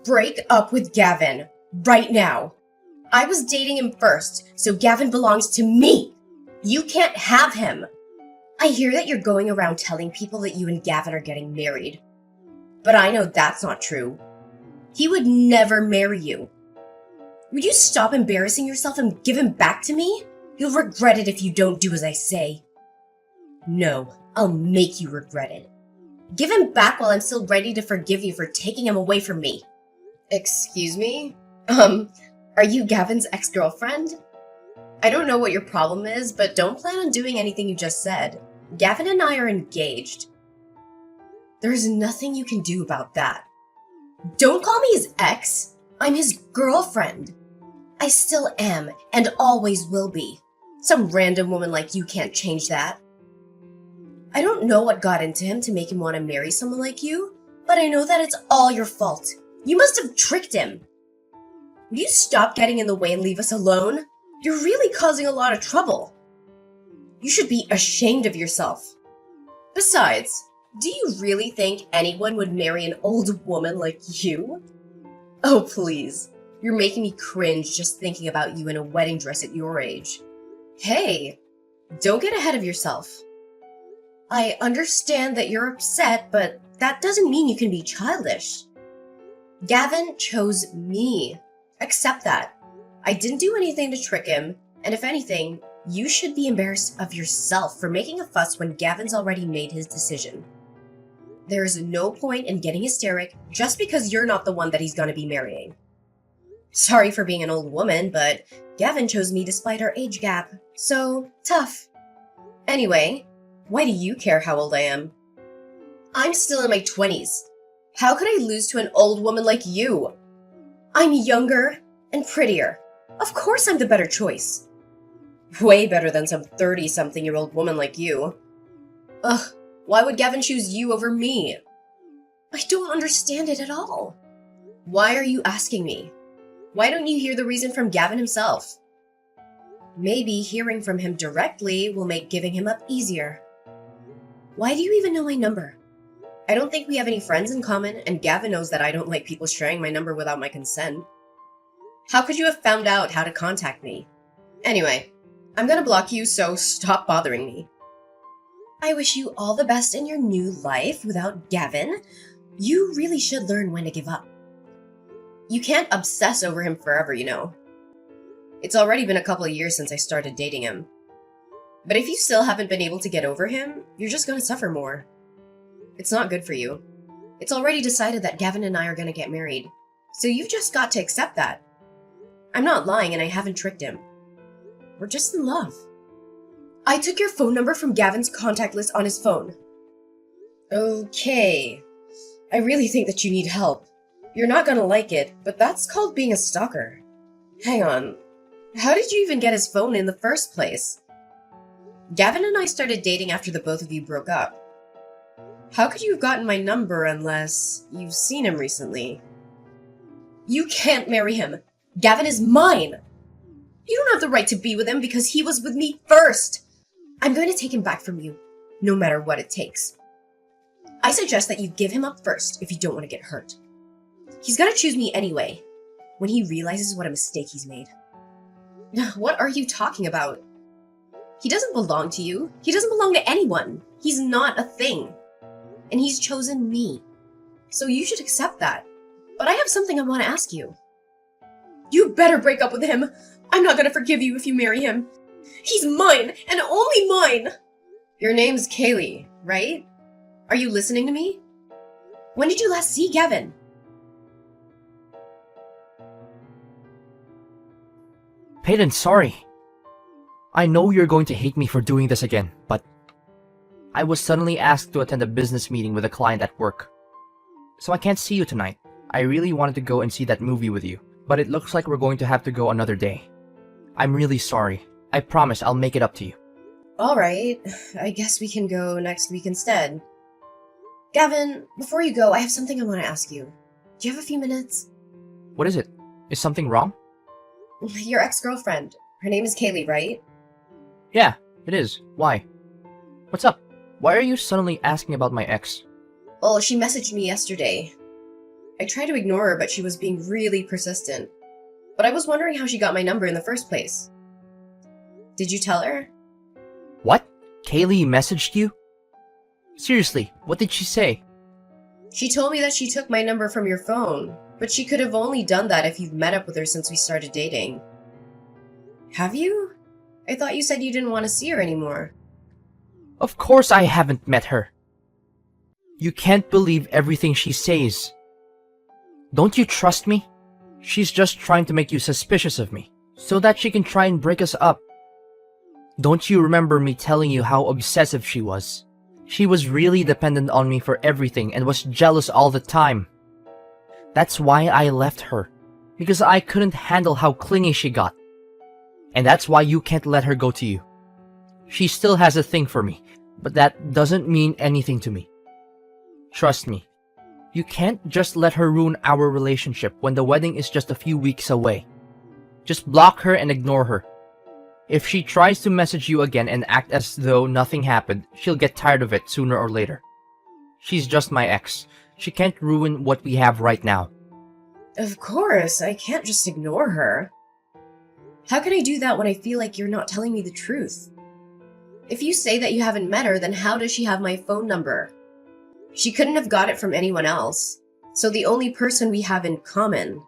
Break up with Gavin. Right now. I was dating him first, so Gavin belongs to me. You can't have him. I hear that you're going around telling people that you and Gavin are getting married. But I know that's not true. He would never marry you. Would you stop embarrassing yourself and give him back to me? You'll regret it if you don't do as I say. No, I'll make you regret it. Give him back while I'm still ready to forgive you for taking him away from me. Excuse me? Are you Gavin's ex-girlfriend? I don't know what your problem is, but don't plan on doing anything you just said. Gavin and I are engaged. There's nothing you can do about that. Don't call me his ex. I'm his girlfriend. I still am, and always will be. Some random woman like you can't change that. I don't know what got into him to make him want to marry someone like you, but I know that it's all your fault. You must have tricked him. Will you stop getting in the way and leave us alone? You're really causing a lot of trouble. You should be ashamed of yourself. Besides, do you really think anyone would marry an old woman like you? Oh, please. You're making me cringe just thinking about you in a wedding dress at your age. Hey, don't get ahead of yourself. I understand that you're upset, but that doesn't mean you can be childish. Gavin chose me. Accept that. I didn't do anything to trick him, and if anything, you should be embarrassed of yourself for making a fuss when Gavin's already made his decision. There is no point in getting hysteric just because you're not the one that he's gonna be marrying. Sorry for being an old woman, but Gavin chose me despite our age gap, so tough. Anyway, why do you care how old I am? I'm still in my 20s. How could I lose to an old woman like you? I'm younger and prettier. Of course I'm the better choice. Way better than some 30-something-year-old woman like you. Ugh, why would Gavin choose you over me? I don't understand it at all. Why are you asking me? Why don't you hear the reason from Gavin himself? Maybe hearing from him directly will make giving him up easier. Why do you even know my number? I don't think we have any friends in common, and Gavin knows that I don't like people sharing my number without my consent. How could you have found out how to contact me? Anyway, I'm gonna block you, so stop bothering me. I wish you all the best in your new life without Gavin. You really should learn when to give up. You can't obsess over him forever, you know. It's already been a couple of years since I started dating him. But if you still haven't been able to get over him, you're just gonna suffer more. It's not good for you. It's already decided that Gavin and I are gonna get married, so you've just got to accept that. I'm not lying and I haven't tricked him. We're just in love. I took your phone number from Gavin's contact list on his phone. Okay. I really think that you need help. You're not gonna like it, but that's called being a stalker. Hang on. How did you even get his phone in the first place? Gavin and I started dating after the both of you broke up. How could you have gotten my number unless you've seen him recently? You can't marry him. Gavin is mine. You don't have the right to be with him because he was with me first. I'm going to take him back from you, no matter what it takes. I suggest that you give him up first if you don't want to get hurt. He's gonna choose me anyway, when he realizes what a mistake he's made. What are you talking about? He doesn't belong to you. He doesn't belong to anyone. He's not a thing. And he's chosen me. So you should accept that. But I have something I want to ask you. You better break up with him. I'm not gonna forgive you if you marry him. He's mine, and only mine! Your name's Kaylee, right? Are you listening to me? When did you last see Gavin? Peyton, sorry. I know you're going to hate me for doing this again, but I was suddenly asked to attend a business meeting with a client at work. So I can't see you tonight. I really wanted to go and see that movie with you, but it looks like we're going to have to go another day. I'm really sorry. I promise I'll make it up to you. Alright, I guess we can go next week instead. Gavin, before you go, I have something I want to ask you. Do you have a few minutes? What is it? Is something wrong? Your ex-girlfriend. Her name is Kaylee, right? Yeah, it is. Why? What's up? Why are you suddenly asking about my ex? Well, she messaged me yesterday. I tried to ignore her, but she was being really persistent. But I was wondering how she got my number in the first place. Did you tell her? What? Kaylee messaged you? Seriously, what did she say? She told me that she took my number from your phone, but she could have only done that if you've met up with her since we started dating. Have you? I thought you said you didn't want to see her anymore. Of course I haven't met her. You can't believe everything she says. Don't you trust me? She's just trying to make you suspicious of me, so that she can try and break us up. Don't you remember me telling you how obsessive she was? She was really dependent on me for everything and was jealous all the time. That's why I left her, because I couldn't handle how clingy she got. And that's why you can't let her go to you. She still has a thing for me, but that doesn't mean anything to me. Trust me, you can't just let her ruin our relationship when the wedding is just a few weeks away. Just block her and ignore her. If she tries to message you again and act as though nothing happened, she'll get tired of it sooner or later. She's just my ex. She can't ruin what we have right now. Of course, I can't just ignore her. How can I do that when I feel like you're not telling me the truth? If you say that you haven't met her, then how does she have my phone number? She couldn't have got it from anyone else. So the only person we have in common.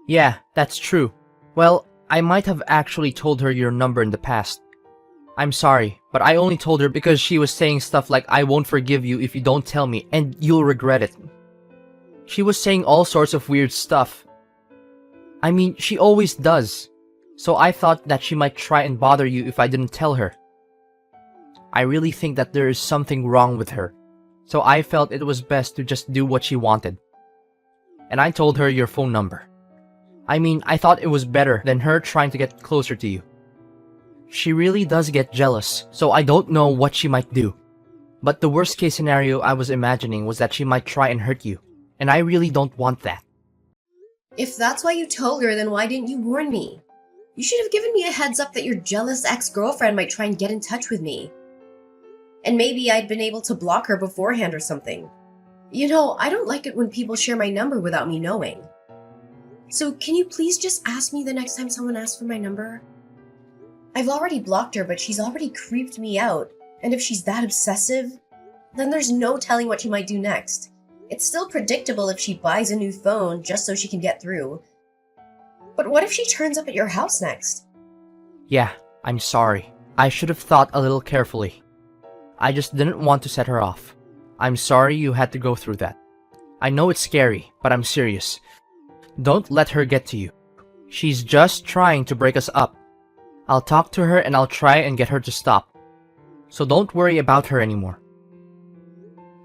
Yeah, that's true. Well, I might have actually told her your number in the past. I'm sorry, but I only told her because she was saying stuff like, I won't forgive you if you don't tell me, and you'll regret it. She was saying all sorts of weird stuff. I mean, she always does. So I thought that she might try and bother you if I didn't tell her. I really think that there is something wrong with her. So I felt it was best to just do what she wanted. And I told her your phone number. I mean, I thought it was better than her trying to get closer to you. She really does get jealous, so I don't know what she might do. But the worst case scenario I was imagining was that she might try and hurt you. And I really don't want that. If that's why you told her, then why didn't you warn me? You should have given me a heads up that your jealous ex-girlfriend might try and get in touch with me. And maybe I'd been able to block her beforehand or something. You know, I don't like it when people share my number without me knowing. So can you please just ask me the next time someone asks for my number? I've already blocked her, but she's already creeped me out. And if she's that obsessive, then there's no telling what she might do next. It's still predictable if she buys a new phone just so she can get through. But what if she turns up at your house next? Yeah, I'm sorry. I should have thought a little carefully. I just didn't want to set her off. I'm sorry you had to go through that. I know it's scary, but I'm serious. Don't let her get to you. She's just trying to break us up. I'll talk to her and I'll try and get her to stop. So don't worry about her anymore.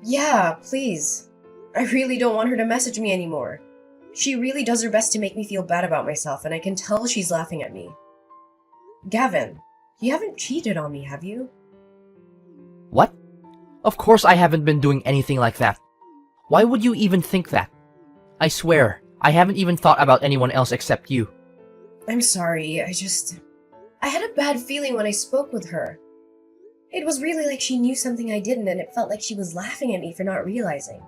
Yeah, please. I really don't want her to message me anymore. She really does her best to make me feel bad about myself, and I can tell she's laughing at me. Gavin, you haven't cheated on me, have you? What? Of course I haven't been doing anything like that. Why would you even think that? I swear, I haven't even thought about anyone else except you. I'm sorry, I had a bad feeling when I spoke with her. It was really like she knew something I didn't, and it felt like she was laughing at me for not realizing.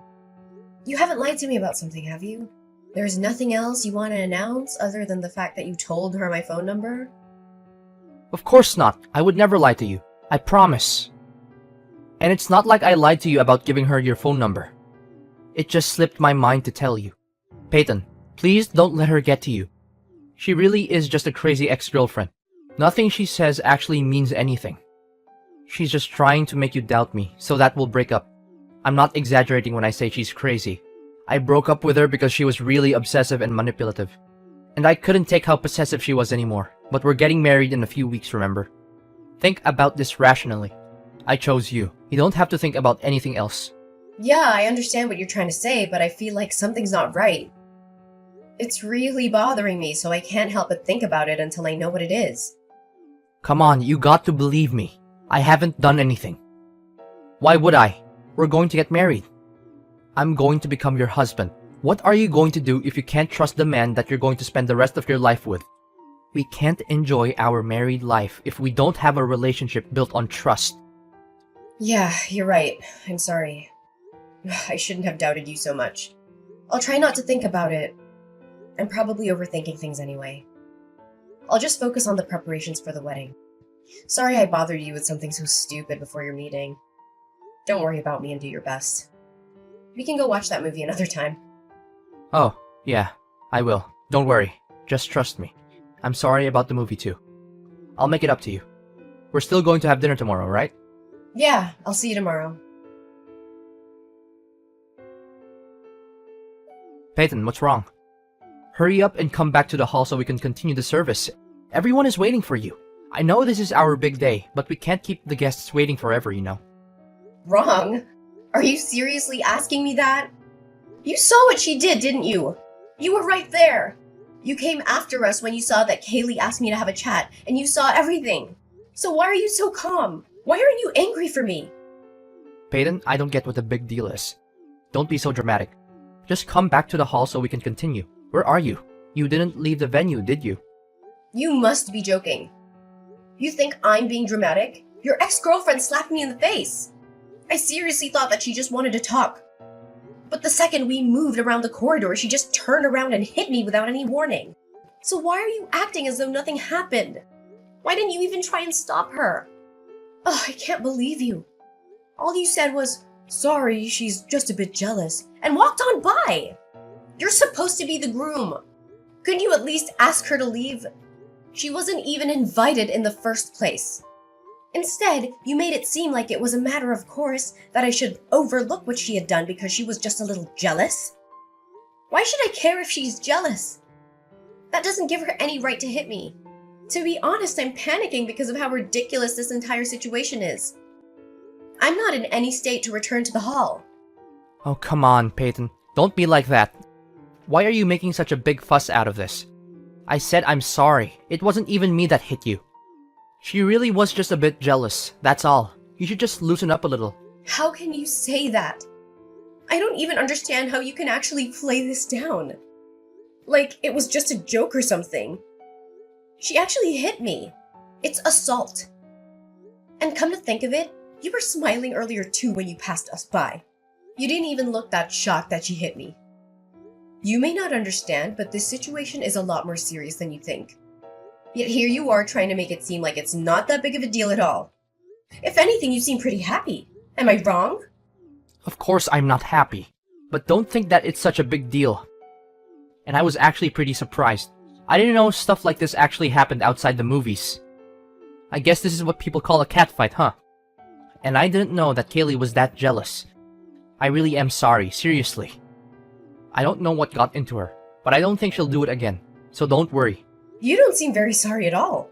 You haven't lied to me about something, have you? There's nothing else you want to announce other than the fact that you told her my phone number? Of course not. I would never lie to you. I promise. And it's not like I lied to you about giving her your phone number. It just slipped my mind to tell you. Peyton, please don't let her get to you. She really is just a crazy ex-girlfriend. Nothing she says actually means anything. She's just trying to make you doubt me, so that we'll break up. I'm not exaggerating when I say she's crazy. I broke up with her because she was really obsessive and manipulative. And I couldn't take how possessive she was anymore. But we're getting married in a few weeks, remember? Think about this rationally. I chose you. You don't have to think about anything else. Yeah, I understand what you're trying to say, but I feel like something's not right. It's really bothering me, so I can't help but think about it until I know what it is. Come on, you got to believe me. I haven't done anything. Why would I? We're going to get married. I'm going to become your husband. What are you going to do if you can't trust the man that you're going to spend the rest of your life with? We can't enjoy our married life if we don't have a relationship built on trust. Yeah, you're right. I'm sorry. I shouldn't have doubted you so much. I'll try not to think about it. I'm probably overthinking things anyway. I'll just focus on the preparations for the wedding. Sorry I bothered you with something so stupid before your meeting. Don't worry about me and do your best. We can go watch that movie another time. Oh, yeah, I will. Don't worry. Just trust me. I'm sorry about the movie too. I'll make it up to you. We're still going to have dinner tomorrow, right? Yeah, I'll see you tomorrow. Peyton, what's wrong? Hurry up and come back to the hall so we can continue the service. Everyone is waiting for you. I know this is our big day, but we can't keep the guests waiting forever, you know. Wrong? Are you seriously asking me that? You saw what she did, didn't you? You were right there. You came after us when you saw that Kaylee asked me to have a chat, and you saw everything. So why are you so calm? Why aren't you angry for me? Peyton, I don't get what the big deal is. Don't be so dramatic. Just come back to the hall so we can continue. Where are you? You didn't leave the venue, did you? You must be joking. You think I'm being dramatic? Your ex-girlfriend slapped me in the face. I seriously thought that she just wanted to talk. But the second we moved around the corridor, she just turned around and hit me without any warning. So why are you acting as though nothing happened? Why didn't you even try and stop her? Ugh, I can't believe you. All you said was, sorry, she's just a bit jealous, and walked on by. You're supposed to be the groom. Couldn't you at least ask her to leave? She wasn't even invited in the first place. Instead, you made it seem like it was a matter of course that I should overlook what she had done because she was just a little jealous. Why should I care if she's jealous? That doesn't give her any right to hit me. To be honest, I'm panicking because of how ridiculous this entire situation is. I'm not in any state to return to the hall. Oh, come on, Peyton. Don't be like that. Why are you making such a big fuss out of this? I said I'm sorry. It wasn't even me that hit you. She really was just a bit jealous, that's all. You should just loosen up a little. How can you say that? I don't even understand how you can actually play this down. Like it was just a joke or something. She actually hit me. It's assault. And come to think of it, you were smiling earlier too when you passed us by. You didn't even look that shocked that she hit me. You may not understand, but this situation is a lot more serious than you think. Yet here you are trying to make it seem like it's not that big of a deal at all. If anything, you seem pretty happy. Am I wrong? Of course I'm not happy, but don't think that it's such a big deal. And I was actually pretty surprised. I didn't know stuff like this actually happened outside the movies. I guess this is what people call a catfight, huh? And I didn't know that Kaylee was that jealous. I really am sorry, seriously. I don't know what got into her, but I don't think she'll do it again, so don't worry. You don't seem very sorry at all.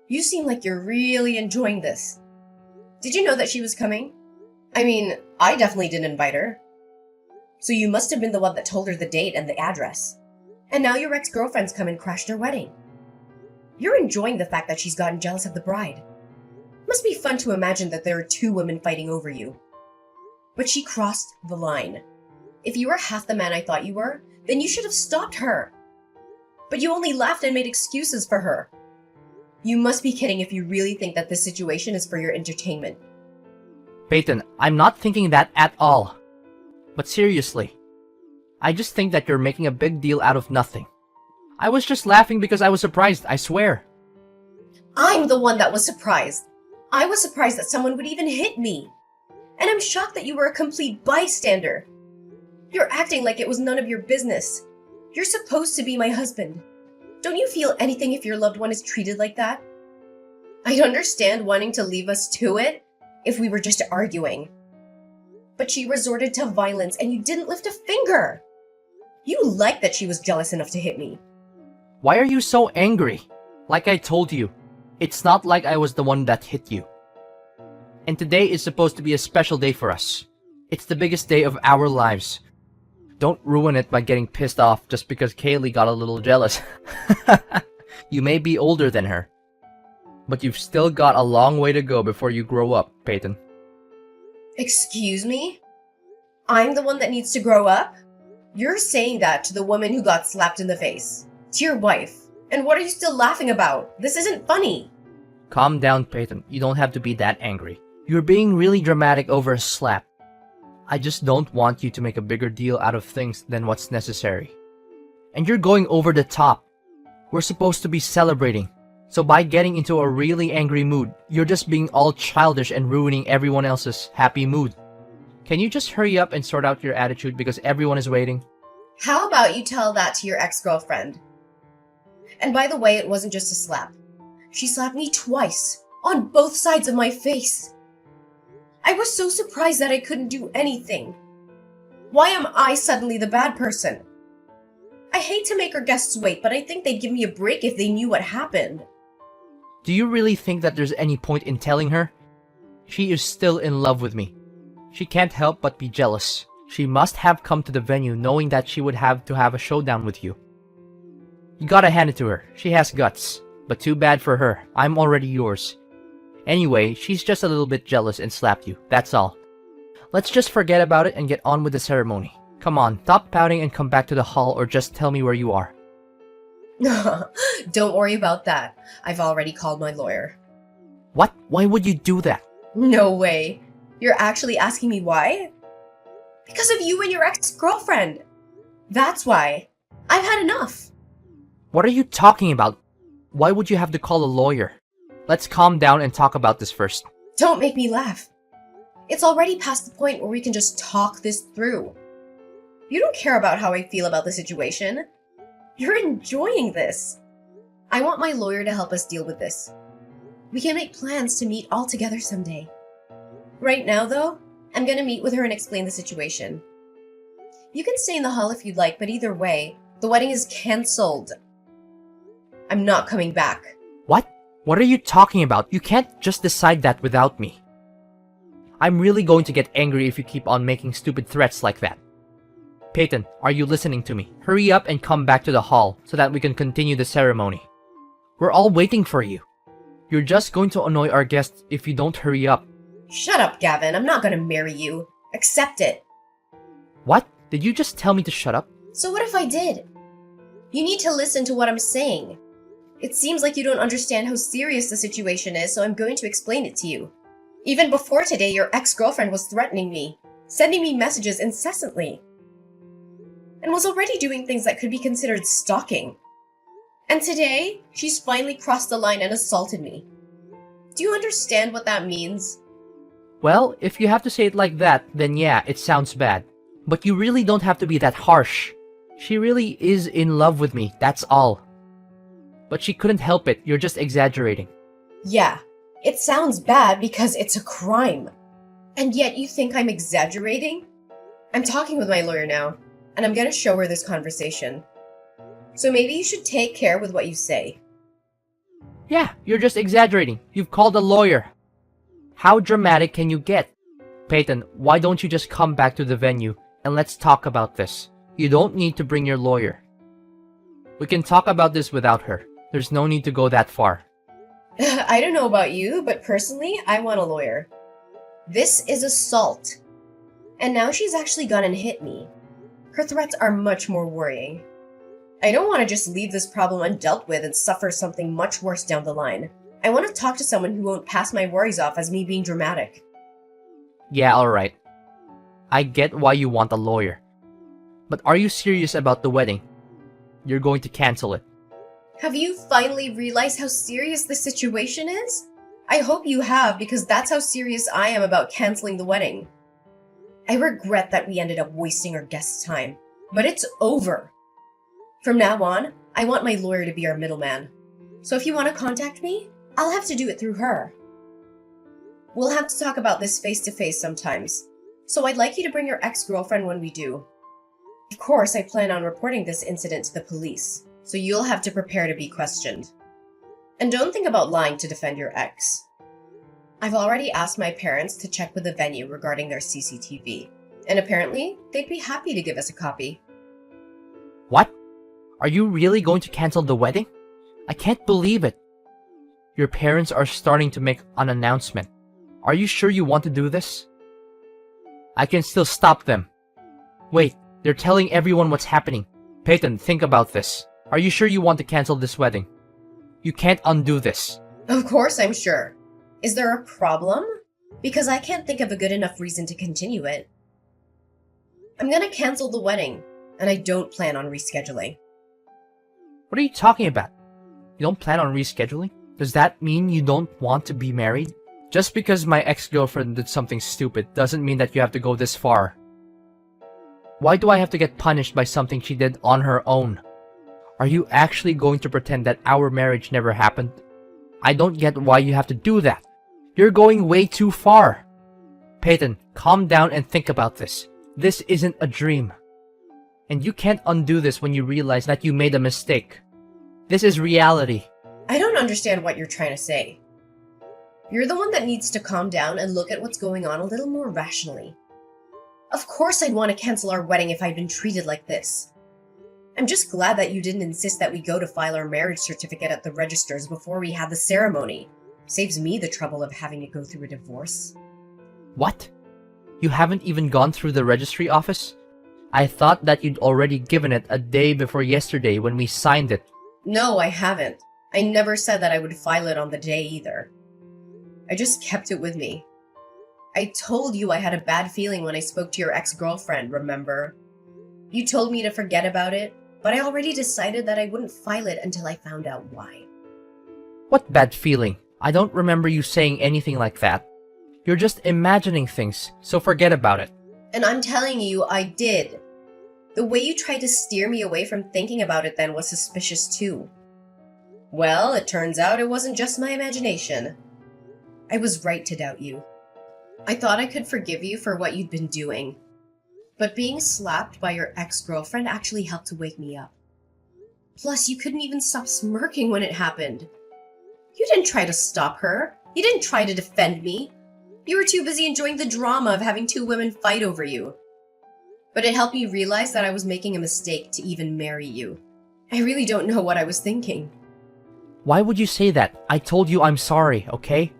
You seem like you're really enjoying this. Did you know that she was coming? I mean, I definitely didn't invite her. So you must have been the one that told her the date and the address. And now your ex-girlfriend's come and crashed her wedding. You're enjoying the fact that she's gotten jealous of the bride. Must be fun to imagine that there are two women fighting over you. But she crossed the line. If you were half the man I thought you were, then you should have stopped her. But you only laughed and made excuses for her. You must be kidding if you really think that this situation is for your entertainment. Peyton, I'm not thinking that at all. But seriously, I just think that you're making a big deal out of nothing. I was just laughing because I was surprised, I swear. I'm the one that was surprised. I was surprised that someone would even hit me. And I'm shocked that you were a complete bystander. You're acting like it was none of your business. You're supposed to be my husband. Don't you feel anything if your loved one is treated like that? I'd understand wanting to leave us to it if we were just arguing. But she resorted to violence and you didn't lift a finger. You liked that she was jealous enough to hit me. Why are you so angry? Like I told you, it's not like I was the one that hit you. And today is supposed to be a special day for us. It's the biggest day of our lives. Don't ruin it by getting pissed off just because Kaylee got a little jealous. You may be older than her, but you've still got a long way to go before you grow up, Peyton. Excuse me? I'm the one that needs to grow up? You're saying that to the woman who got slapped in the face. To your wife. And what are you still laughing about? This isn't funny. Calm down, Peyton. You don't have to be that angry. You're being really dramatic over a slap. I just don't want you to make a bigger deal out of things than what's necessary. And you're going over the top. We're supposed to be celebrating. So by getting into a really angry mood, you're just being all childish and ruining everyone else's happy mood. Can you just hurry up and sort out your attitude because everyone is waiting? How about you tell that to your ex-girlfriend? And by the way, it wasn't just a slap. She slapped me twice, on both sides of my face. I was so surprised that I couldn't do anything. Why am I suddenly the bad person? I hate to make our guests wait, but I think they'd give me a break if they knew what happened. Do you really think that there's any point in telling her? She is still in love with me. She can't help but be jealous. She must have come to the venue knowing that she would have to have a showdown with you. You gotta hand it to her. She has guts. But too bad for her. I'm already yours. Anyway, she's just a little bit jealous and slapped you. That's all. Let's just forget about it and get on with the ceremony. Come on, stop pouting and come back to the hall or just tell me where you are. Don't worry about that. I've already called my lawyer. What? Why would you do that? No way. You're actually asking me why? Because of you and your ex-girlfriend. That's why. I've had enough. What are you talking about? Why would you have to call a lawyer? Let's calm down and talk about this first. Don't make me laugh. It's already past the point where we can just talk this through. You don't care about how I feel about the situation. You're enjoying this. I want my lawyer to help us deal with this. We can make plans to meet all together someday. Right now, though, I'm gonna meet with her and explain the situation. You can stay in the hall if you'd like, but either way, the wedding is cancelled. I'm not coming back. What? What are you talking about? You can't just decide that without me. I'm really going to get angry if you keep on making stupid threats like that. Peyton, are you listening to me? Hurry up and come back to the hall so that we can continue the ceremony. We're all waiting for you. You're just going to annoy our guests if you don't hurry up. Shut up, Gavin. I'm not gonna marry you. Accept it. What? Did you just tell me to shut up? So what if I did? You need to listen to what I'm saying. It seems like you don't understand how serious the situation is, so I'm going to explain it to you. Even before today, your ex-girlfriend was threatening me, sending me messages incessantly, and was already doing things that could be considered stalking. And today, she's finally crossed the line and assaulted me. Do you understand what that means? Well, if you have to say it like that, then yeah, it sounds bad. But you really don't have to be that harsh. She really is in love with me, that's all. But she couldn't help it, you're just exaggerating. Yeah, it sounds bad because it's a crime. And yet you think I'm exaggerating? I'm talking with my lawyer now, and I'm gonna show her this conversation. So maybe you should take care with what you say. Yeah, you're just exaggerating. You've called a lawyer. How dramatic can you get? Peyton, why don't you just come back to the venue and let's talk about this? You don't need to bring your lawyer. We can talk about this without her. There's no need to go that far. I don't know about you, but personally, I want a lawyer. This is assault. And now she's actually gone and hit me. Her threats are much more worrying. I don't want to just leave this problem undealt with and suffer something much worse down the line. I want to talk to someone who won't pass my worries off as me being dramatic. Yeah, alright. I get why you want a lawyer. But are you serious about the wedding? You're going to cancel it. Have you finally realized how serious the situation is? I hope you have, because that's how serious I am about canceling the wedding. I regret that we ended up wasting our guests' time, but it's over. From now on, I want my lawyer to be our middleman. So if you want to contact me, I'll have to do it through her. We'll have to talk about this face-to-face sometimes, so I'd like you to bring your ex-girlfriend when we do. Of course, I plan on reporting this incident to the police, so you'll have to prepare to be questioned. And don't think about lying to defend your ex. I've already asked my parents to check with the venue regarding their CCTV, and apparently, they'd be happy to give us a copy. What? Are you really going to cancel the wedding? I can't believe it. Your parents are starting to make an announcement. Are you sure you want to do this? I can still stop them. Wait, they're telling everyone what's happening. Peyton, think about this. Are you sure you want to cancel this wedding? You can't undo this. Of course I'm sure. Is there a problem? Because I can't think of a good enough reason to continue it. I'm gonna cancel the wedding, and I don't plan on rescheduling. What are you talking about? You don't plan on rescheduling? Does that mean you don't want to be married? Just because my ex-girlfriend did something stupid doesn't mean that you have to go this far. Why do I have to get punished by something she did on her own? Are you actually going to pretend that our marriage never happened? I don't get why you have to do that. You're going way too far. Peyton, calm down and think about this. This isn't a dream. And you can't undo this when you realize that you made a mistake. This is reality. I don't understand what you're trying to say. You're the one that needs to calm down and look at what's going on a little more rationally. Of course I'd want to cancel our wedding if I'd been treated like this. I'm just glad that you didn't insist that we go to file our marriage certificate at the registers before we had the ceremony. Saves me the trouble of having to go through a divorce. What? You haven't even gone through the registry office? I thought that you'd already given it a day before yesterday when we signed it. No, I haven't. I never said that I would file it on the day either. I just kept it with me. I told you I had a bad feeling when I spoke to your ex-girlfriend, remember? You told me to forget about it, but I already decided that I wouldn't file it until I found out why. What bad feeling? I don't remember you saying anything like that. You're just imagining things, so forget about it. And I'm telling you, I did. The way you tried to steer me away from thinking about it then was suspicious too. Well, it turns out it wasn't just my imagination. I was right to doubt you. I thought I could forgive you for what you'd been doing. But being slapped by your ex-girlfriend actually helped to wake me up. Plus, you couldn't even stop smirking when it happened. You didn't try to stop her. You didn't try to defend me. You were too busy enjoying the drama of having two women fight over you. But it helped me realize that I was making a mistake to even marry you. I really don't know what I was thinking. Why would you say that? I told you I'm sorry, okay?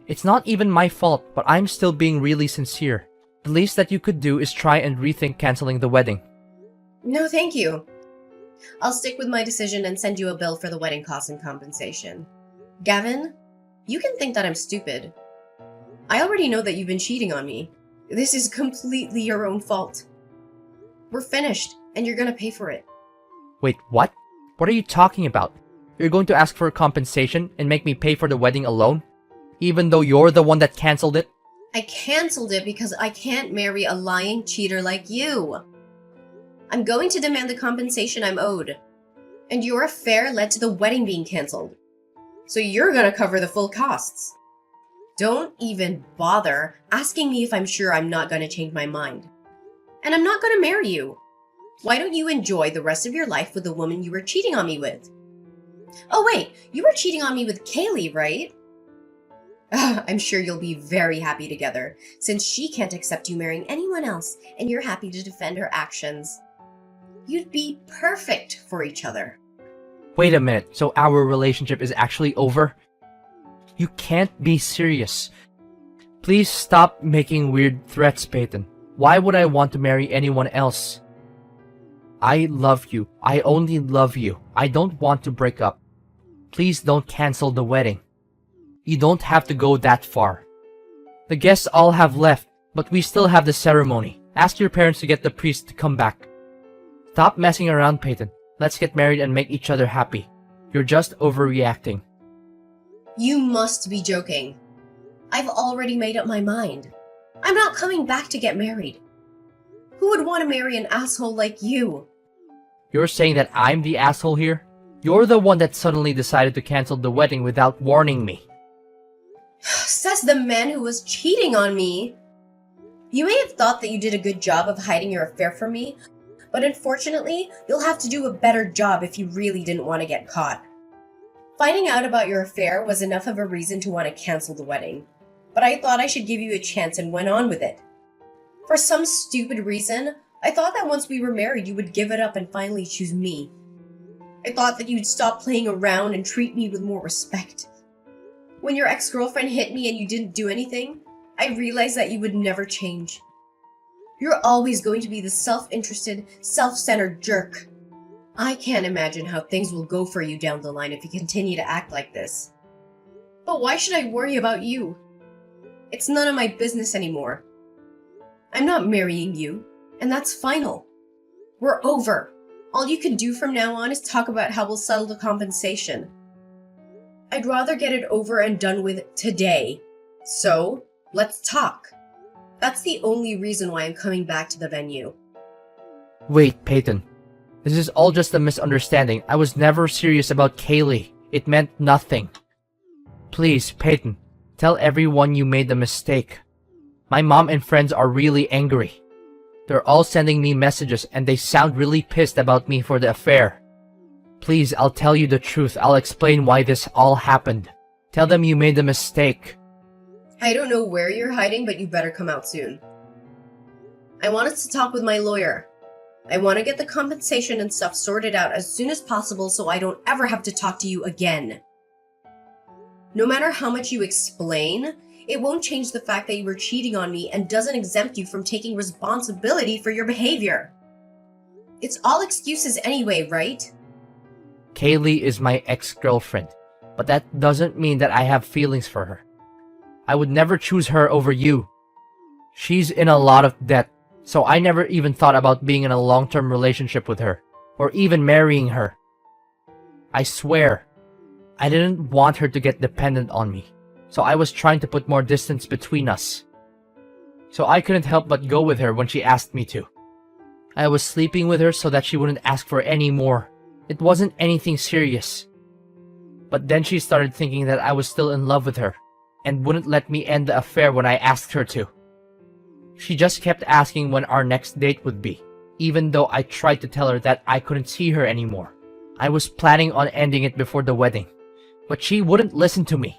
It's not even my fault, but I'm still being really sincere. The least that you could do is try and rethink canceling the wedding. No, thank you. I'll stick with my decision and send you a bill for the wedding costs and compensation. Gavin, you can think that I'm stupid. I already know that you've been cheating on me. This is completely your own fault. We're finished, and you're gonna pay for it. Wait, what? What are you talking about? You're going to ask for compensation and make me pay for the wedding alone? Even though you're the one that canceled it? I canceled it because I can't marry a lying cheater like you. I'm going to demand the compensation I'm owed. And your affair led to the wedding being canceled. So you're gonna cover the full costs. Don't even bother asking me if I'm sure I'm not gonna change my mind. And I'm not gonna marry you. Why don't you enjoy the rest of your life with the woman you were cheating on me with? Oh wait, you were cheating on me with Kaylee, right? I'm sure you'll be very happy together, since she can't accept you marrying anyone else, and you're happy to defend her actions. You'd be perfect for each other. Wait a minute, so our relationship is actually over? You can't be serious. Please stop making weird threats, Peyton. Why would I want to marry anyone else? I love you. I only love you. I don't want to break up. Please don't cancel the wedding. You don't have to go that far. The guests all have left, but we still have the ceremony. Ask your parents to get the priest to come back. Stop messing around, Peyton. Let's get married and make each other happy. You're just overreacting. You must be joking. I've already made up my mind. I'm not coming back to get married. Who would want to marry an asshole like you? You're saying that I'm the asshole here? You're the one that suddenly decided to cancel the wedding without warning me. Says the man who was cheating on me. You may have thought that you did a good job of hiding your affair from me, but unfortunately, you'll have to do a better job if you really didn't want to get caught. Finding out about your affair was enough of a reason to want to cancel the wedding, but I thought I should give you a chance and went on with it. For some stupid reason, I thought that once we were married, you would give it up and finally choose me. I thought that you'd stop playing around and treat me with more respect. When your ex-girlfriend hit me and you didn't do anything, I realized that you would never change. You're always going to be the self-interested, self-centered jerk. I can't imagine how things will go for you down the line if you continue to act like this. But why should I worry about you? It's none of my business anymore. I'm not marrying you, And that's final. We're over. All you can do from now on is talk about how we'll settle the compensation. I'd rather get it over and done with today. So, let's talk. That's the only reason why I'm coming back to the venue. Wait, Peyton. This is all just a misunderstanding. I was never serious about Kaylee. It meant nothing. Please, Peyton, tell everyone you made the mistake. My mom and friends are really angry. They're all sending me messages and they sound really pissed about me for the affair. Please, I'll tell you the truth. I'll explain why this all happened. Tell them you made the mistake. I don't know where you're hiding, but you better come out soon. I want us to talk with my lawyer. I want to get the compensation and stuff sorted out as soon as possible so I don't ever have to talk to you again. No matter how much you explain, it won't change the fact that you were cheating on me and doesn't exempt you from taking responsibility for your behavior. It's all excuses anyway, right? Kaylee is my ex-girlfriend, but that doesn't mean that I have feelings for her. I would never choose her over you. She's in a lot of debt, so I never even thought about being in a long-term relationship with her, or even marrying her. I swear, I didn't want her to get dependent on me, so I was trying to put more distance between us. So I couldn't help but go with her when she asked me to. I was sleeping with her so that she wouldn't ask for any more. It wasn't anything serious. But then she started thinking that I was still in love with her, and wouldn't let me end the affair when I asked her to. She just kept asking when our next date would be, even though I tried to tell her that I couldn't see her anymore. I was planning on ending it before the wedding, but she wouldn't listen to me.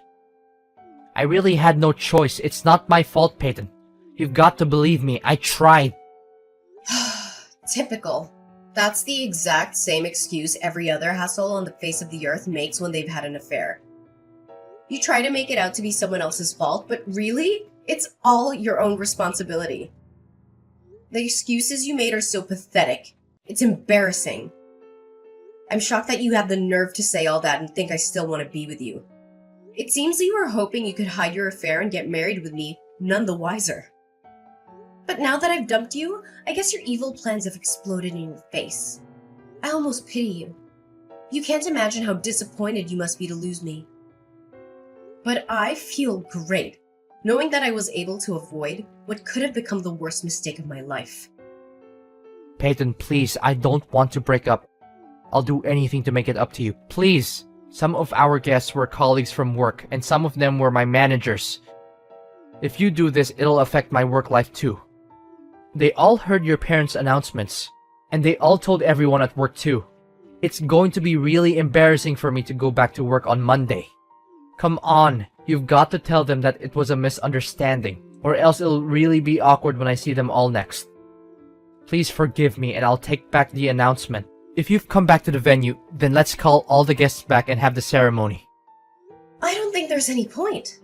I really had no choice. It's not my fault, Peyton. You've got to believe me. I tried. Typical. That's the exact same excuse every other asshole on the face of the earth makes when they've had an affair. You try to make it out to be someone else's fault, but really, it's all your own responsibility. The excuses you made are so pathetic. It's embarrassing. I'm shocked that you have the nerve to say all that and think I still want to be with you. It seems that you were hoping you could hide your affair and get married with me, none the wiser. But now that I've dumped you, I guess your evil plans have exploded in your face. I almost pity you. You can't imagine how disappointed you must be to lose me. But I feel great, knowing that I was able to avoid what could have become the worst mistake of my life. Peyton, please, I don't want to break up. I'll do anything to make it up to you. Please! Some of our guests were colleagues from work, and some of them were my managers. If you do this, it'll affect my work life too. They all heard your parents' announcements, and they all told everyone at work too. It's going to be really embarrassing for me to go back to work on Monday. Come on, you've got to tell them that it was a misunderstanding, or else it'll really be awkward when I see them all next. Please forgive me and I'll take back the announcement. If you've come back to the venue, then let's call all the guests back and have the ceremony. I don't think there's any point.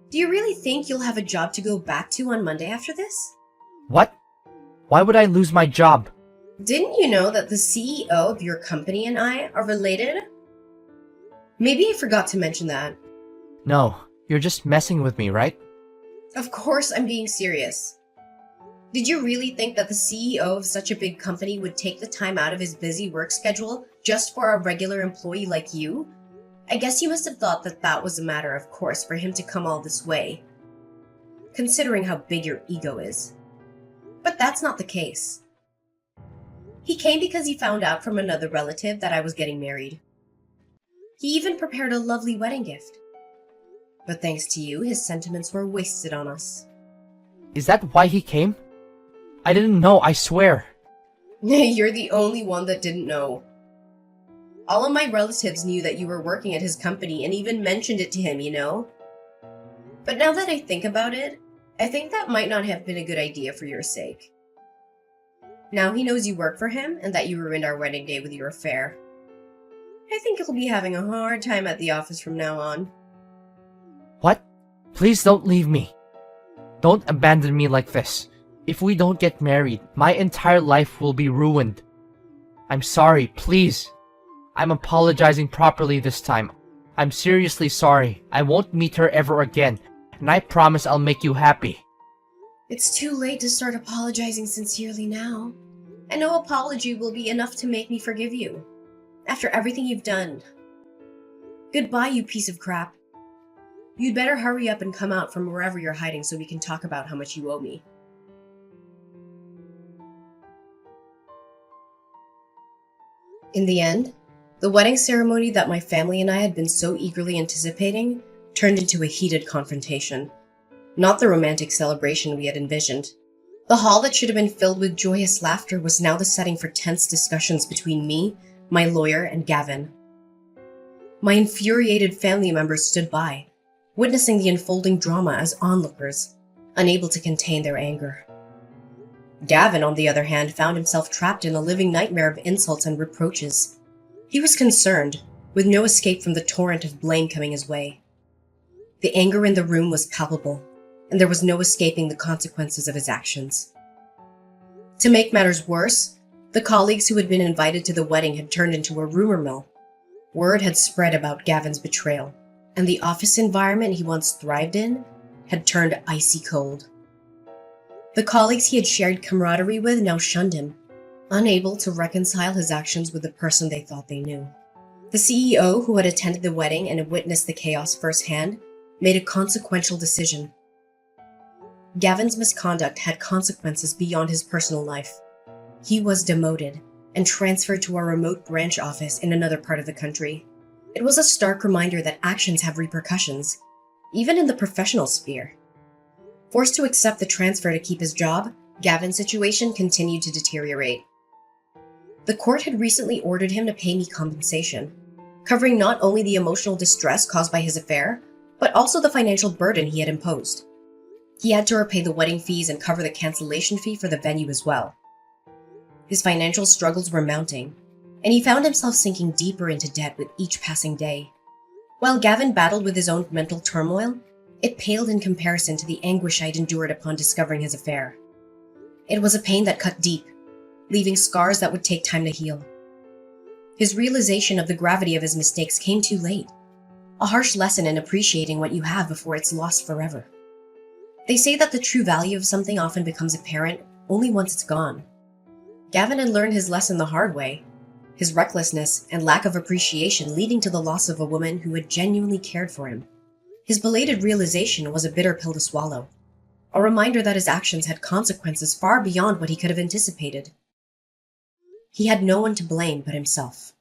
Do you really think you'll have a job to go back to on Monday after this? What? Why would I lose my job? Didn't you know that the CEO of your company and I are related? Maybe I forgot to mention that. No, you're just messing with me, right? Of course I'm being serious. Did you really think that the CEO of such a big company would take the time out of his busy work schedule just for a regular employee like you? I guess you must have thought that that was a matter of course for him to come all this way, considering how big your ego is. But that's not the case. He came because he found out from another relative that I was getting married. He even prepared a lovely wedding gift. But thanks to you, his sentiments were wasted on us. Is that why he came? I didn't know, I swear. You're the only one that didn't know. All of my relatives knew that you were working at his company and even mentioned it to him, you know? But now that I think about it, I think that might not have been a good idea for your sake. Now he knows you work for him and that you ruined our wedding day with your affair. I think he'll be having a hard time at the office from now on. What? Please don't leave me. Don't abandon me like this. If we don't get married, my entire life will be ruined. I'm sorry, please. I'm apologizing properly this time. I'm seriously sorry. I won't meet her ever again, and I promise I'll make you happy. It's too late to start apologizing sincerely now. And no apology will be enough to make me forgive you. After everything you've done. Goodbye, you piece of crap. You'd better hurry up and come out from wherever you're hiding so we can talk about how much you owe me. In the end, the wedding ceremony that my family and I had been so eagerly anticipating turned into a heated confrontation. Not the romantic celebration we had envisioned. The hall that should have been filled with joyous laughter was now the setting for tense discussions between me, my lawyer, and Gavin. My infuriated family members stood by, witnessing the unfolding drama as onlookers, unable to contain their anger. Gavin, on the other hand, found himself trapped in a living nightmare of insults and reproaches. He was concerned, with no escape from the torrent of blame coming his way. The anger in the room was palpable, and there was no escaping the consequences of his actions. To make matters worse, the colleagues who had been invited to the wedding had turned into a rumor mill. Word had spread about Gavin's betrayal, and the office environment he once thrived in had turned icy cold. The colleagues he had shared camaraderie with now shunned him, unable to reconcile his actions with the person they thought they knew. The CEO, who had attended the wedding and had witnessed the chaos firsthand, made a consequential decision. Gavin's misconduct had consequences beyond his personal life. He was demoted and transferred to a remote branch office in another part of the country. It was a stark reminder that actions have repercussions, even in the professional sphere. Forced to accept the transfer to keep his job, Gavin's situation continued to deteriorate. The court had recently ordered him to pay me compensation, covering not only the emotional distress caused by his affair, but also the financial burden he had imposed. He had to repay the wedding fees and cover the cancellation fee for the venue as well. His financial struggles were mounting, and he found himself sinking deeper into debt with each passing day. While Gavin battled with his own mental turmoil, it paled in comparison to the anguish I'd endured upon discovering his affair. It was a pain that cut deep, leaving scars that would take time to heal. His realization of the gravity of his mistakes came too late, a harsh lesson in appreciating what you have before it's lost forever. They say that the true value of something often becomes apparent only once it's gone. Gavin had learned his lesson the hard way, his recklessness and lack of appreciation leading to the loss of a woman who had genuinely cared for him. His belated realization was a bitter pill to swallow, a reminder that his actions had consequences far beyond what he could have anticipated. He had no one to blame but himself.